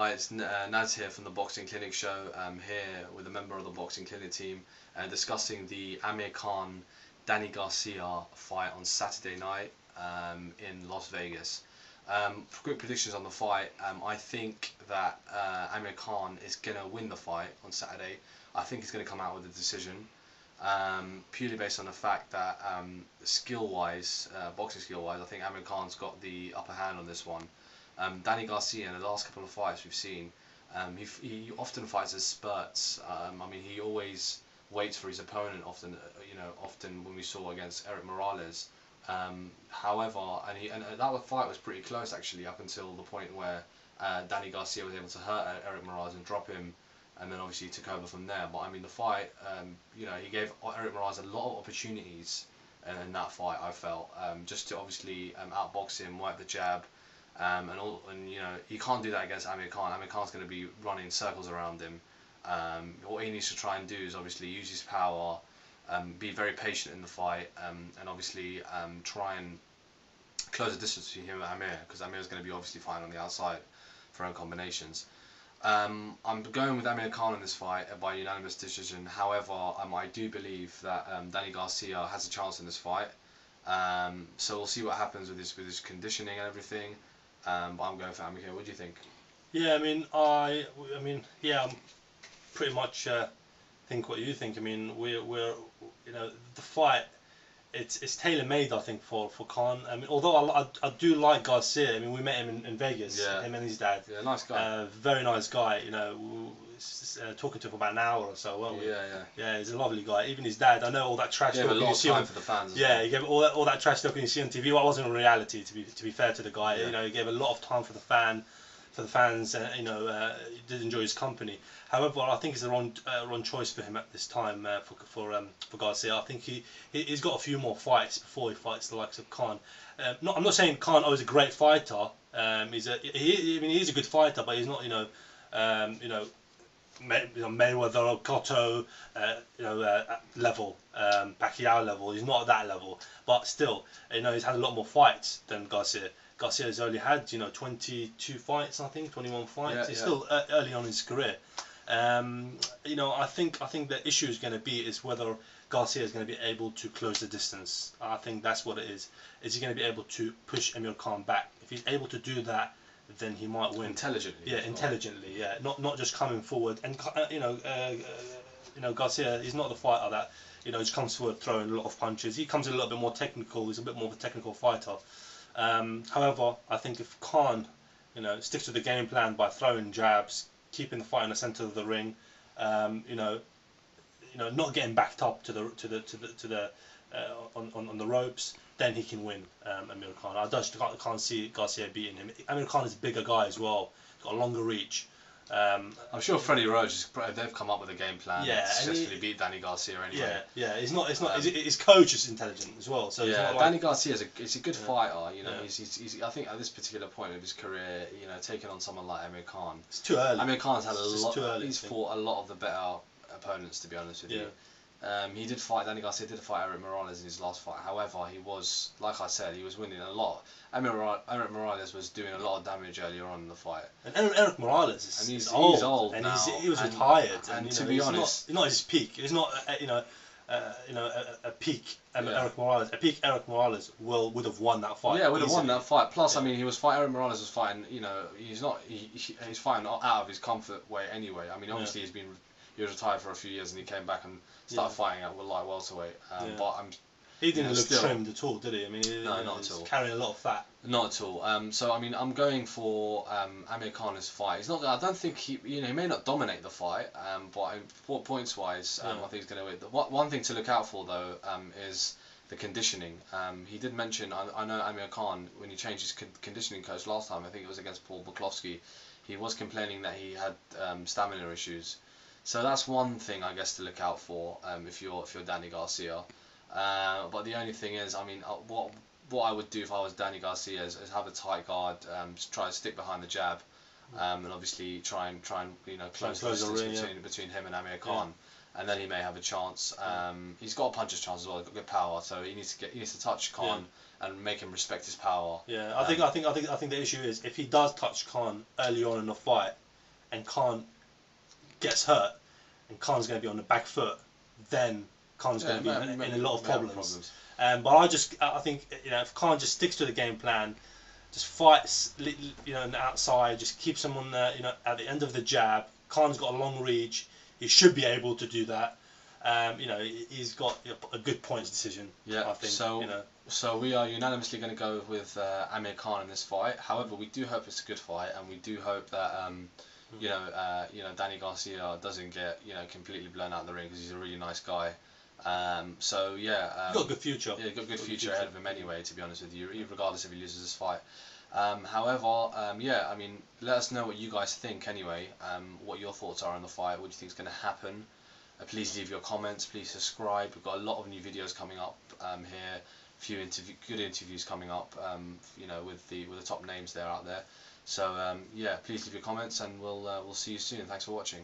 Hi, it's Naz here from the Boxing Clinic show. I'm here with a member of the Boxing Clinic team discussing the Amir Khan Danny Garcia fight on Saturday night in Las Vegas. Quick predictions on the fight. I think that Amir Khan is going to win the fight on Saturday. I think he's going to come out with a decision. Purely based on the fact that skill-wise, boxing skill-wise, I think Amir Khan's got the upper hand on this one. Danny Garcia, in the last couple of fights we've seen, he often fights as spurts. I mean, he always waits for his opponent. Often, often when we saw against Erik Morales. However, and that fight was pretty close actually, up until the point where Danny Garcia was able to hurt Erik Morales and drop him, and then obviously he took over from there. But I mean, the fight, he gave Erik Morales a lot of opportunities in that fight. I felt just to obviously outbox him, wipe the jab. And he can't do that against Amir Khan. Amir Khan's going to be running circles around him. What he needs to try and do is obviously use his power, be very patient in the fight, and obviously try and close the distance between him and Amir, because Amir is going to be obviously fighting on the outside for own combinations. I'm going with Amir Khan in this fight by unanimous decision. However, I do believe that Danny Garcia has a chance in this fight. So we'll see what happens with his conditioning and everything. But I'm going for Amir. What do you think? Yeah, I'm pretty much think what you think. I mean, we're the fight. It's tailor made, I think, for Khan. I mean, although I do like Garcia. I mean, we met him in Vegas. Yeah. Him and his dad. Yeah, nice guy. Very nice guy. Talking to him for about an hour or so, weren't we? Yeah. Yeah, he's a lovely guy. Even his dad. I know all that trash He gave talk a lot you of see time on. for the fans. Yeah, he gave all that trash talking you see on TV. Well, it wasn't in reality. To be fair to the guy, Yeah. he gave a lot of time for the fans, and he did enjoy his company. However, I think it's the wrong choice for him at this time for Garcia. I think he's got a few more fights before he fights the likes of Khan. I'm not saying Khan is a great fighter. He's a good fighter, but he's not Mayweather or Cotto level, Pacquiao level. He's not at that level, but still, he's had a lot more fights than Garcia. Garcia's only had 22 fights, I think 21 fights. Yeah, He's still early on in his career. I think the issue is going to be whether Garcia is going to be able to close the distance. I think that's what it is. Is he going to be able to push Amir Khan back? If he's able to do that, then he might win. Intelligently. Yeah, intelligently. Yeah, not just coming forward. And Garcia, he's not the fighter that just comes forward throwing a lot of punches. He comes a little bit more technical. He's a bit more of a technical fighter. However, I think if Khan, sticks to the game plan by throwing jabs, keeping the fight in the centre of the ring, not getting backed up on the ropes, then he can win Amir Khan. I just can't see Garcia beating him. Amir Khan is a bigger guy as well. He's got a longer reach. I'm sure Freddie Roach, they've come up with a game plan to successfully beat Danny Garcia anyway. Yeah. His coach is intelligent as well. So yeah, it's not Danny Garcia is a good fighter. Yeah. He's I think at this particular point of his career, taking on someone like Amir Khan. It's too early. Amir Khan's had a lot. Too early, He's fought a lot of the better opponents, to be honest with you. Danny Garcia did fight Erik Morales in his last fight. However, he was, like I said, he was winning a lot. Erik Morales was doing a lot of damage earlier on in the fight. And Erik Morales he's old now. he was retired. And to be honest, he's not at his peak. He's not a peak Erik Morales. A peak Erik Morales would have won that fight. Yeah, would have won that fight. Plus, he was fighting. Erik Morales was fighting. He's fighting out of his comfort way anyway. I mean, obviously he was retired for a few years and he came back and started fighting at light welterweight. But he didn't look trimmed at all, did he? I mean, no, not at all. Carrying a lot of fat. Not at all. So I'm going for Amir Khan in this fight. He's not. I don't think he may not dominate the fight. But points wise, I think he's going to win. One thing to look out for though is the conditioning. He did mention. I know Amir Khan, when he changed his conditioning coach last time, I think it was against Paul Bukowski, he was complaining that he had stamina issues. So that's one thing, I guess, to look out for if you're Danny Garcia. But the only thing is, what I would do if I was Danny Garcia is have a tight guard, try to stick behind the jab, and obviously try and close the distance between him and Amir Khan, and then he may have a chance. He's got a puncher's chance as well. He's got good power, so he needs to touch Khan and make him respect his power. Yeah, I think the issue is if he does touch Khan early on in the fight, and Khan gets hurt, and Khan's going to be on the back foot, then Khan's going to be in a lot of problems. But I think, you know, if Khan just sticks to the game plan, just fights, you know, on the outside, just keeps him on the, you know, at the end of the jab. Khan's got a long reach. He should be able to do that. You know, he's got a good points decision. Yeah. I think. So, you know, so we are unanimously going to go with Amir Khan in this fight. However, we do hope it's a good fight, and we do hope that you know, Danny Garcia doesn't get, you know, completely blown out in the ring, because he's a really nice guy. So yeah, he's got a good future. Yeah, got a good future ahead of him anyway, to be honest with you, regardless if he loses this fight. However, yeah, I mean, let us know what you guys think anyway. What your thoughts are on the fight. What do you think is going to happen? Please leave your comments. Please subscribe. We've got a lot of new videos coming up here. Few good interviews coming up. You know, with the top names there out there. So yeah, please leave your comments, and we'll see you soon. Thanks for watching.